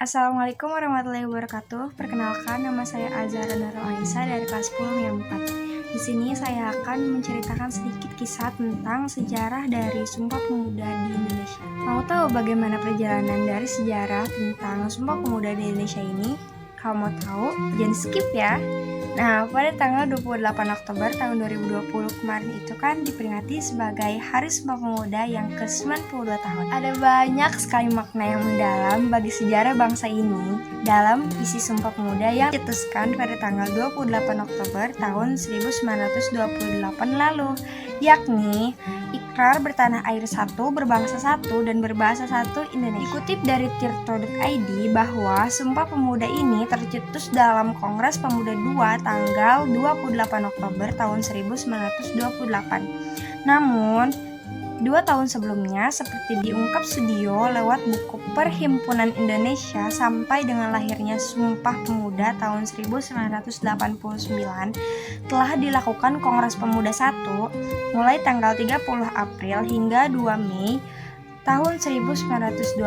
Assalamualaikum warahmatullahi wabarakatuh. Perkenalkan, nama saya Azhara Nurul Aisyah dari kelas 10 MIA 4. Di sini saya akan menceritakan sedikit kisah tentang sejarah dari Sumpah Pemuda di Indonesia. Mau tahu bagaimana perjalanan dari sejarah tentang Sumpah Pemuda di Indonesia ini? Kalau mau tahu, jangan skip ya. Nah, pada tanggal 28 Oktober tahun 2020 kemarin itu kan diperingati sebagai Hari Sumpah Pemuda yang ke-92 tahun. Ada banyak sekali makna yang mendalam bagi sejarah bangsa ini dalam isi Sumpah Pemuda yang dicetuskan pada tanggal 28 Oktober tahun 1928 lalu, yakni ikrar bertanah air satu, berbangsa satu, dan berbahasa satu Indonesia. Dikutip dari tirto.id bahwa Sumpah Pemuda ini tercetus dalam Kongres Pemuda II tanggal 28 Oktober tahun 1928. Namun, 2 tahun sebelumnya seperti diungkap Sudio lewat buku Perhimpunan Indonesia sampai dengan lahirnya Sumpah Pemuda tahun 1989 telah dilakukan Kongres Pemuda I mulai tanggal 30 April hingga 2 Mei tahun 1926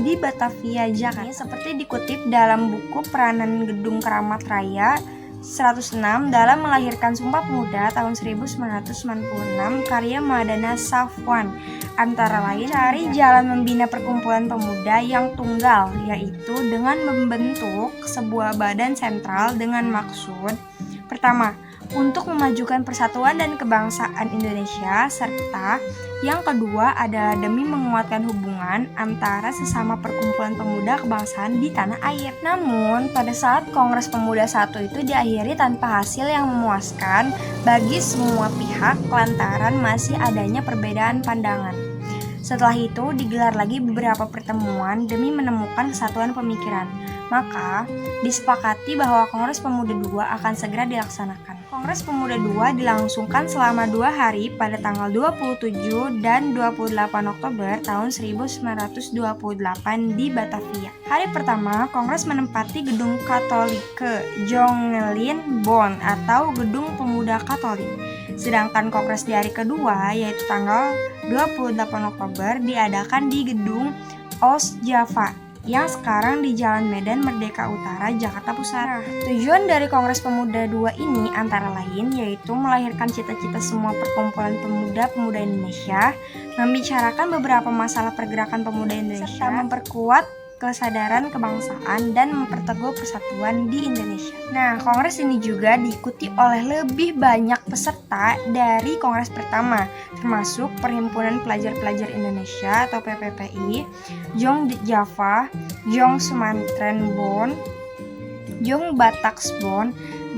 di Batavia, Jakarta. Seperti dikutip dalam buku Peranan Gedung Keramat Raya 106 dalam melahirkan Sumpah Pemuda tahun 1996 karya Madana Safwan, antara lain cari jalan membina perkumpulan pemuda yang tunggal, yaitu dengan membentuk sebuah badan sentral dengan maksud pertama, untuk memajukan persatuan dan kebangsaan Indonesia, serta yang kedua adalah demi menguatkan hubungan antara sesama perkumpulan pemuda kebangsaan di tanah air. Namun, pada saat Kongres Pemuda I itu diakhiri tanpa hasil yang memuaskan bagi semua pihak lantaran masih adanya perbedaan pandangan. Setelah itu digelar lagi beberapa pertemuan demi menemukan kesatuan pemikiran. Maka disepakati bahwa Kongres Pemuda II akan segera dilaksanakan. Kongres Pemuda II dilangsungkan selama 2 hari pada tanggal 27 dan 28 Oktober tahun 1928 di Batavia. Hari pertama, Kongres menempati Gedung Katolike Jongelin Bonn atau Gedung Pemuda Katolik. Sedangkan Kongres di hari kedua, yaitu tanggal 28 Oktober, diadakan di Gedung Oost-Java yang sekarang di Jalan Medan Merdeka Utara, Jakarta Pusat. Tujuan dari Kongres Pemuda II ini antara lain yaitu melahirkan cita-cita semua perkumpulan pemuda-pemuda Indonesia, membicarakan beberapa masalah pergerakan pemuda Indonesia, serta memperkuat kesadaran kebangsaan dan memperteguh persatuan di Indonesia. Nah, kongres ini juga diikuti oleh lebih banyak peserta dari kongres pertama, termasuk Perhimpunan Pelajar-Pelajar Indonesia atau PPPI, Jong Java, Jong Sumatren Bond, Jong Bataksbon,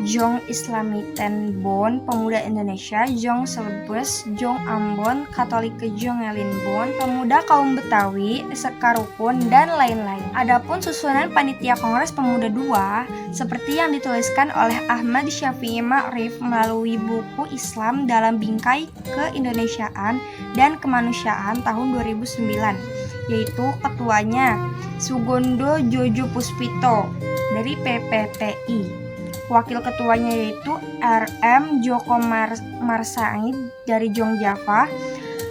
Jong Islamiten Bond, Pemuda Indonesia, Jong Celebes, Jong Ambon, Katolike Jongelin Bond, Pemuda Kaum Betawi, Sekarukun, dan lain-lain. Adapun susunan panitia Kongres Pemuda II seperti yang dituliskan oleh Ahmad Syafi'i Ma'rif melalui buku Islam dalam Bingkai Keindonesiaan dan Kemanusiaan tahun 2009, yaitu ketuanya Sugondo Jojo Puspito dari PPPI. Wakil ketuanya yaitu RM Joko Marsaid dari Jong Java,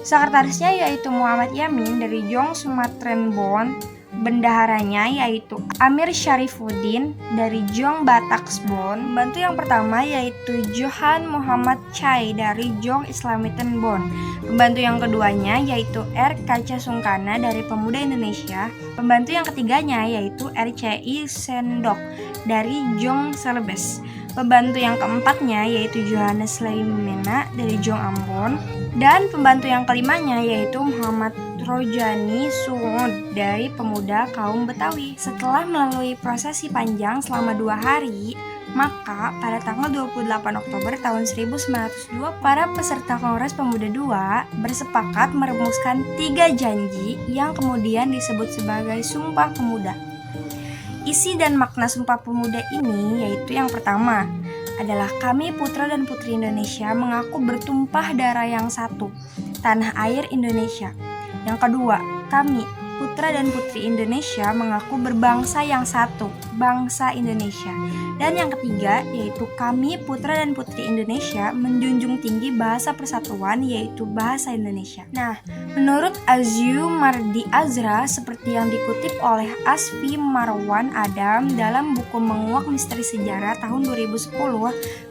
sekretarisnya yaitu Muhammad Yamin dari Jong Sumatren Bond, bendaharanya yaitu Amir Syarifuddin dari Jong Bataksbon, pembantu yang pertama yaitu Johan Muhammad Chai dari Jong Islamiten Bond, pembantu yang keduanya yaitu R. Kaca Sungkana dari Pemuda Indonesia, pembantu yang ketiganya yaitu RCI Sendok dari Jong Celebes, pembantu yang keempatnya yaitu Johannes Leimena dari Jong Ambon, dan pembantu yang kelimanya yaitu Muhammad Rojani Sungud dari Pemuda Kaum Betawi. Setelah melalui prosesi panjang selama 2 hari, maka pada tanggal 28 Oktober tahun 1902, para peserta Kongres Pemuda II bersepakat merumuskan 3 janji yang kemudian disebut sebagai Sumpah Pemuda. Isi dan makna Sumpah Pemuda ini yaitu yang pertama adalah kami putra dan putri Indonesia mengaku bertumpah darah yang satu, tanah air Indonesia. Yang kedua, kami putra dan putri Indonesia mengaku berbangsa yang satu, bangsa Indonesia. Dan yang ketiga yaitu kami putra dan putri Indonesia menjunjung tinggi bahasa persatuan yaitu bahasa Indonesia. Nah, menurut Azyu Mardi Azra seperti yang dikutip oleh Asfi Marwan Adam dalam buku Menguak Misteri Sejarah tahun 2010,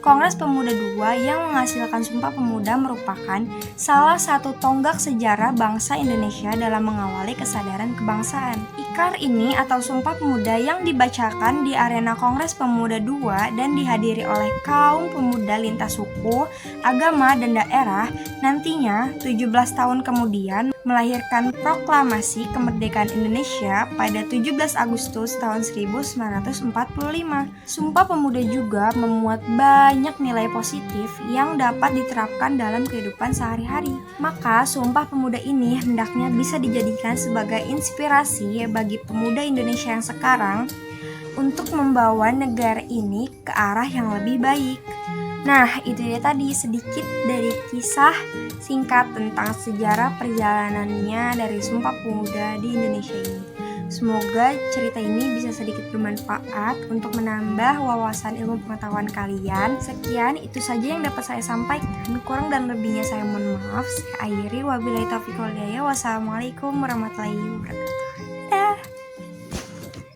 Kongres Pemuda II yang menghasilkan Sumpah Pemuda merupakan salah satu tonggak sejarah bangsa Indonesia dalam mengawali kesadaran kebangsaan. Ikrar ini atau Sumpah Pemuda yang dibacakan di arena Kongres Pemuda II dan dihadiri oleh kaum pemuda lintas suku, agama, dan daerah nantinya 17 tahun kemudian melahirkan proklamasi kemerdekaan Indonesia pada 17 Agustus tahun 1945. Sumpah Pemuda juga memuat banyak nilai positif yang dapat diterapkan dalam kehidupan sehari-hari. Maka Sumpah Pemuda ini hendaknya bisa dijadikan sebagai inspirasi bagi pemuda Indonesia yang sekarang untuk membawa negara ini ke arah yang lebih baik. Nah, itu dia tadi sedikit dari kisah singkat tentang sejarah perjalanannya dari Sumpah Pemuda di Indonesia ini. Semoga cerita ini bisa sedikit bermanfaat untuk menambah wawasan ilmu pengetahuan kalian. Sekian, itu saja yang dapat saya sampaikan. Kurang dan lebihnya saya mohon maaf. Saya akhiri, wabillahi taufiq wal hidayah. Wassalamualaikum warahmatullahi wabarakatuh.